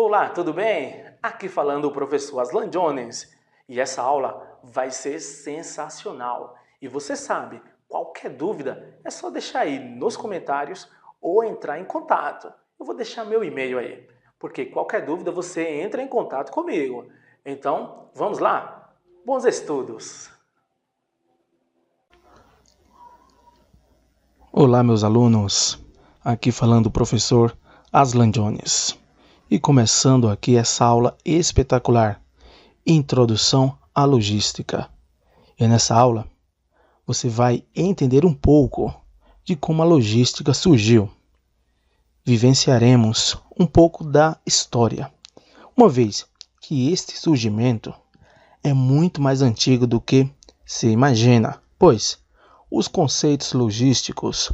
Olá, tudo bem? Aqui falando o professor Aslan Jones. E essa aula vai ser sensacional. E você sabe, qualquer dúvida é só deixar aí nos comentários ou entrar em contato. Eu vou deixar meu e-mail aí, porque qualquer dúvida você entra em contato comigo. Então, vamos lá? Bons estudos! Olá, meus alunos. Aqui falando o professor Aslan Jones. E começando aqui essa aula espetacular, Introdução à Logística. E nessa aula, você vai entender um pouco de como a logística surgiu. Vivenciaremos um pouco da história, uma vez que este surgimento é muito mais antigo do que se imagina, pois os conceitos logísticos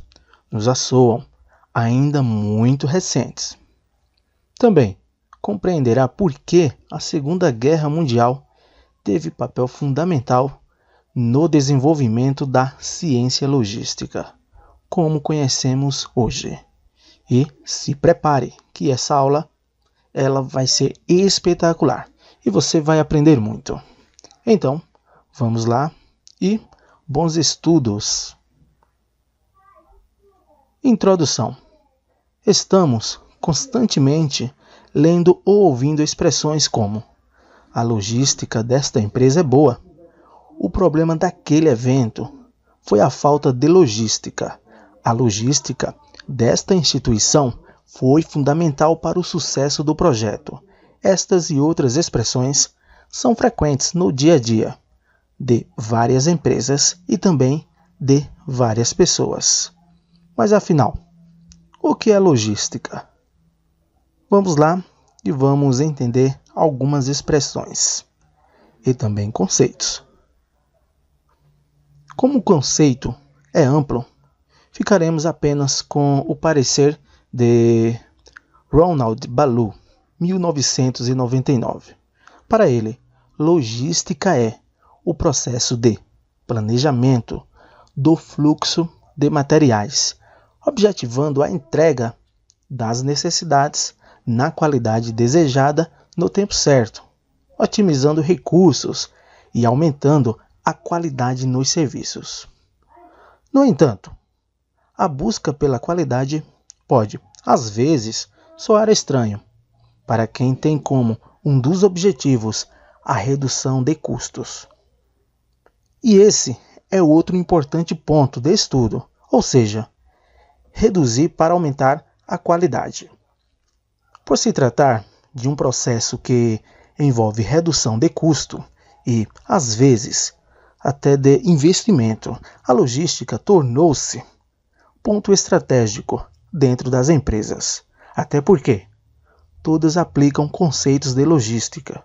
nos assoam ainda muito recentes. Também compreenderá por que a Segunda Guerra Mundial teve papel fundamental no desenvolvimento da ciência logística, como conhecemos hoje. E se prepare, que essa aula ela vai ser espetacular e você vai aprender muito. Então, vamos lá e bons estudos! Introdução. Estamos constantemente lendo ou ouvindo expressões como: a logística desta empresa é boa. O problema daquele evento foi a falta de logística. A logística desta instituição foi fundamental para o sucesso do projeto. Estas e outras expressões são frequentes no dia a dia de várias empresas e também de várias pessoas. Mas afinal, o que é logística? Vamos lá e vamos entender algumas expressões e também conceitos. Como o conceito é amplo, ficaremos apenas com o parecer de Ronald Ballou, 1999. Para ele, logística é o processo de planejamento do fluxo de materiais, objetivando a entrega das necessidades na qualidade desejada no tempo certo, otimizando recursos e aumentando a qualidade nos serviços. No entanto, a busca pela qualidade pode, às vezes, soar estranho para quem tem como um dos objetivos a redução de custos. E esse é outro importante ponto de estudo, ou seja, reduzir para aumentar a qualidade. Por se tratar de um processo que envolve redução de custo e, às vezes, até de investimento, a logística tornou-se ponto estratégico dentro das empresas, até porque todas aplicam conceitos de logística.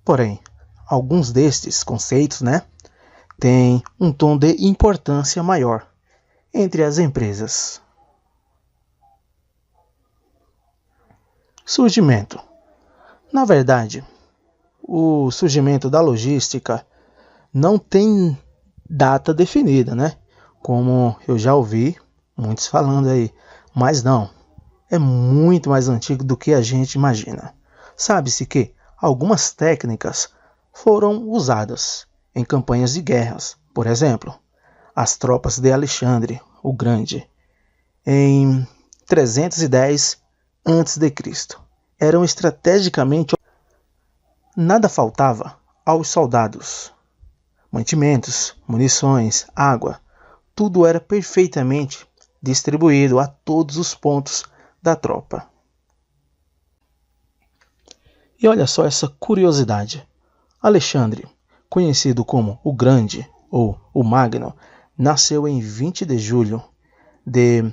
Porém, alguns destes conceitos, têm um tom de importância maior entre as empresas. Surgimento. Na verdade, o surgimento da logística não tem data definida, Como eu já ouvi muitos falando aí, mas não, é muito mais antigo do que a gente imagina. Sabe-se que algumas técnicas foram usadas em campanhas de guerras. Por exemplo, as tropas de Alexandre o Grande, em 310 a.C., eram estrategicamente. Nada faltava aos soldados. Mantimentos, munições, água, tudo era perfeitamente distribuído a todos os pontos da tropa. E olha só essa curiosidade. Alexandre, conhecido como o Grande ou o Magno, nasceu em 20 de julho de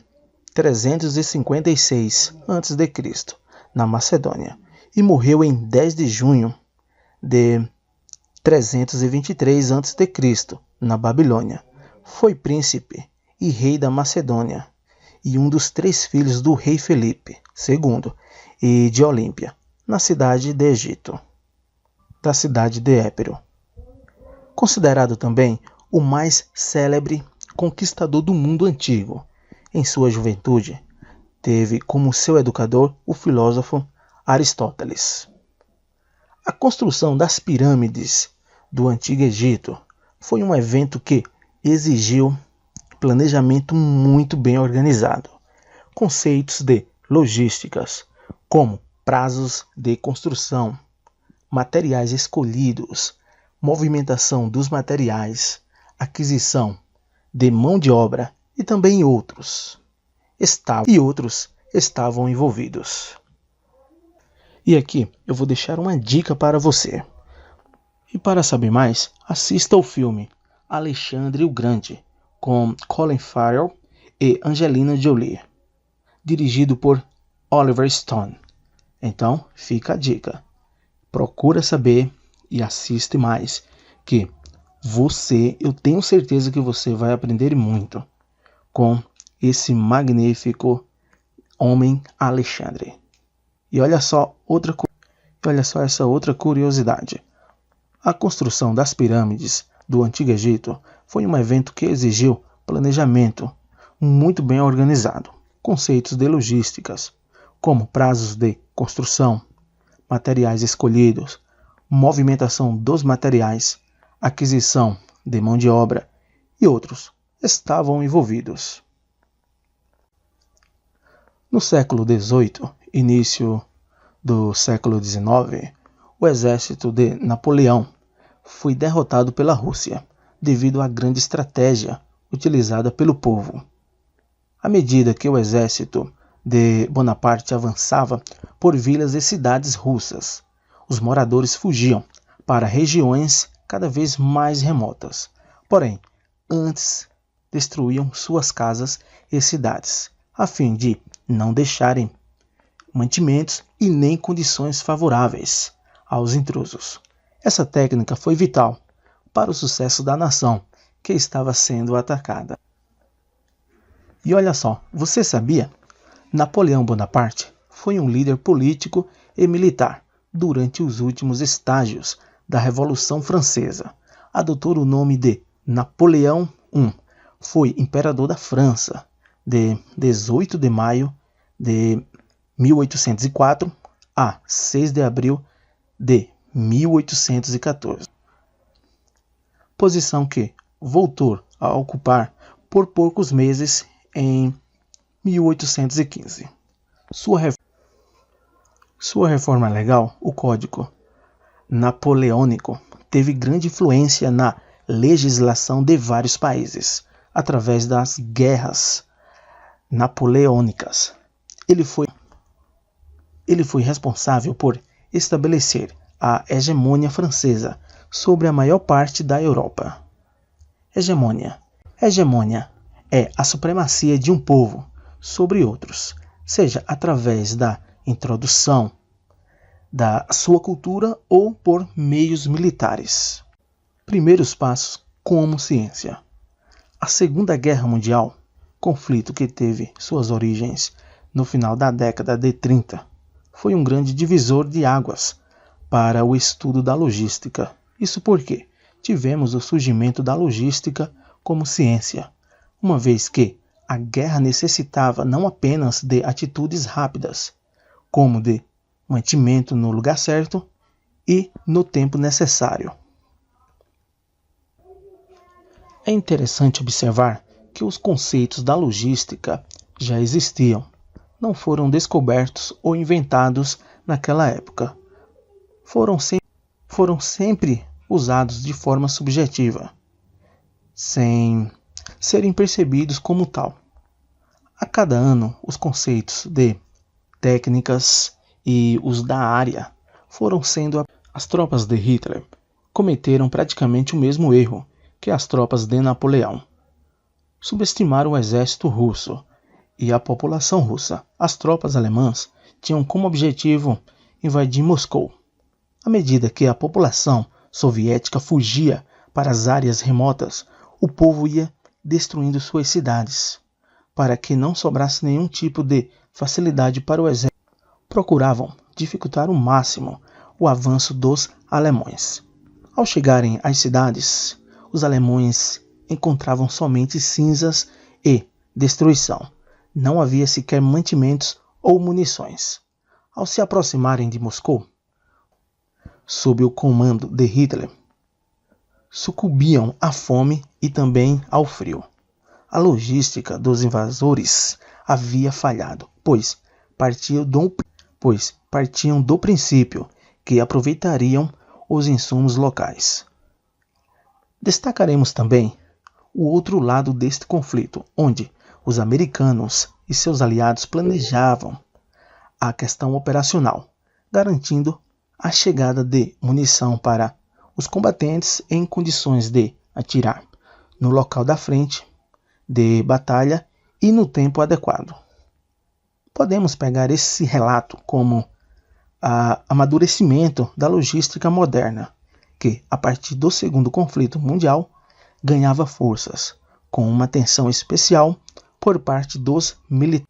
356 a.C., na Macedônia, e morreu em 10 de junho de 323 a.C., na Babilônia. Foi príncipe e rei da Macedônia e um dos 3 filhos do rei Felipe II e de Olímpia, na cidade de Egito, da cidade de Épiro. Considerado também o mais célebre conquistador do mundo antigo, em sua juventude, teve como seu educador o filósofo Aristóteles. A construção das pirâmides do Antigo Egito foi um evento que exigiu planejamento muito bem organizado. Conceitos de logísticas, como prazos de construção, materiais escolhidos, movimentação dos materiais, aquisição de mão de obra e também outros estavam envolvidos. E aqui eu vou deixar uma dica para você. E para saber mais, assista ao filme Alexandre o Grande, com Colin Farrell e Angelina Jolie, dirigido por Oliver Stone. Então, fica a dica. Procura saber e assiste mais, que eu tenho certeza que você vai aprender muito com esse magnífico homem Alexandre. E olha só essa outra curiosidade. A construção das pirâmides do Antigo Egito foi um evento que exigiu planejamento muito bem organizado, conceitos de logísticas, como prazos de construção, materiais escolhidos, movimentação dos materiais, aquisição de mão de obra e outros estavam envolvidos. No século XVIII, início do século XIX, o exército de Napoleão foi derrotado pela Rússia devido à grande estratégia utilizada pelo povo. À medida que o exército de Bonaparte avançava por vilas e cidades russas, os moradores fugiam para regiões cada vez mais remotas. Porém, antes destruíam suas casas e cidades, a fim de não deixarem mantimentos e nem condições favoráveis aos intrusos. Essa técnica foi vital para o sucesso da nação que estava sendo atacada. E olha só, você sabia? Napoleão Bonaparte foi um líder político e militar durante os últimos estágios da Revolução Francesa. Adotou o nome de Napoleão I. Foi imperador da França de 18 de maio de 1804 a 6 de abril de 1814. Posição que voltou a ocupar por poucos meses em 1815. Sua reforma legal, o Código Napoleônico, teve grande influência na legislação de vários países, através das guerras napoleônicas. Ele foi responsável por estabelecer a hegemonia francesa sobre a maior parte da Europa. Hegemonia é a supremacia de um povo sobre outros, seja através da introdução da sua cultura ou por meios militares. Primeiros passos como ciência. A Segunda Guerra Mundial, conflito que teve suas origens no final da década de 30, foi um grande divisor de águas para o estudo da logística. Isso porque tivemos o surgimento da logística como ciência, uma vez que a guerra necessitava não apenas de atitudes rápidas, como de mantimento no lugar certo e no tempo necessário. É interessante observar que os conceitos da logística já existiam, não foram descobertos ou inventados naquela época. Foram sempre usados de forma subjetiva, sem serem percebidos como tal. A cada ano, os conceitos de técnicas e os da área foram sendo. As tropas de Hitler cometeram praticamente o mesmo erro que as tropas de Napoleão. Subestimaram o exército russo e a população russa. As tropas alemãs tinham como objetivo invadir Moscou. À medida que a população soviética fugia para as áreas remotas, o povo ia destruindo suas cidades, para que não sobrasse nenhum tipo de facilidade para o exército. Procuravam dificultar ao máximo o avanço dos alemães. Ao chegarem às cidades, os alemães encontravam somente cinzas e destruição. Não havia sequer mantimentos ou munições. ao se aproximarem de Moscou, sob o comando de Hitler, sucumbiam à fome e também ao frio. A logística dos invasores havia falhado, pois partiam do princípio que aproveitariam os insumos locais. Destacaremos também o outro lado deste conflito, onde os americanos e seus aliados planejavam a questão operacional, garantindo a chegada de munição para os combatentes em condições de atirar no local da frente de batalha e no tempo adequado. Podemos pegar esse relato como amadurecimento da logística moderna, que, a partir do segundo conflito mundial, ganhava forças, com uma atenção especial por parte dos militares.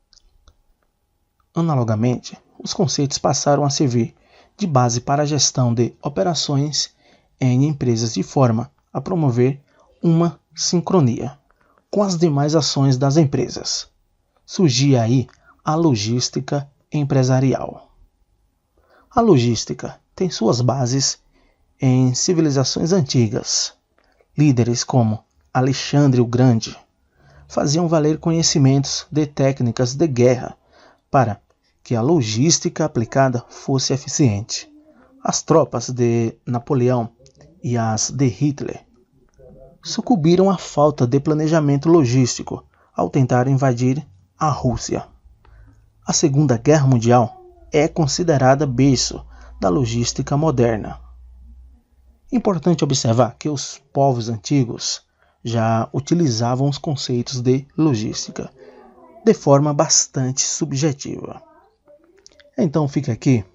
Analogamente, os conceitos passaram a servir de base para a gestão de operações em empresas de forma a promover uma sincronia com as demais ações das empresas. Surgia aí a logística empresarial. A logística tem suas bases em civilizações antigas. Líderes como Alexandre o Grande faziam valer conhecimentos de técnicas de guerra para que a logística aplicada fosse eficiente. As tropas de Napoleão e as de Hitler sucumbiram à falta de planejamento logístico ao tentar invadir a Rússia. A Segunda Guerra Mundial é considerada berço da logística moderna. Importante observar que os povos antigos já utilizavam os conceitos de logística de forma bastante subjetiva. Então fica aqui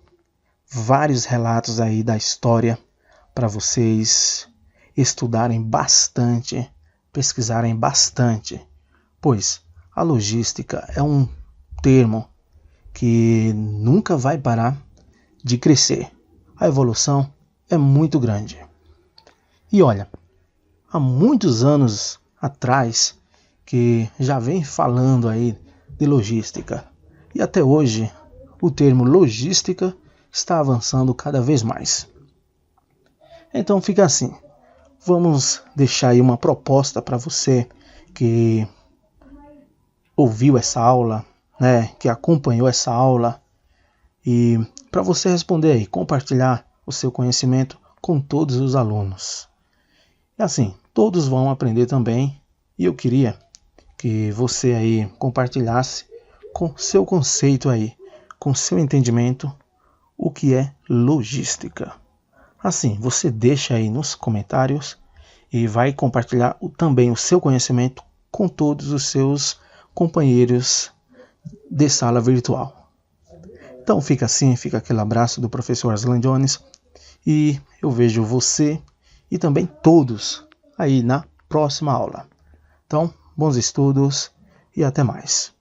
vários relatos aí da história para vocês estudarem bastante, pesquisarem bastante, pois a logística é um termo que nunca vai parar de crescer. A evolução é muito grande. E olha, há muitos anos atrás que já vem falando aí de logística. E até hoje o termo logística está avançando cada vez mais. Então fica assim. Vamos deixar aí uma proposta para você que ouviu essa aula, que acompanhou essa aula, e para você responder aí, compartilhar o seu conhecimento com todos os alunos. E assim, todos vão aprender também, e eu queria que você aí compartilhasse com seu conceito aí, com seu entendimento, o que é logística. Assim, você deixa aí nos comentários e vai compartilhar também o seu conhecimento com todos os seus companheiros de sala virtual. Então fica assim, fica aquele abraço do professor Aslan Jones e eu vejo você e também todos aí na próxima aula. Então, bons estudos e até mais.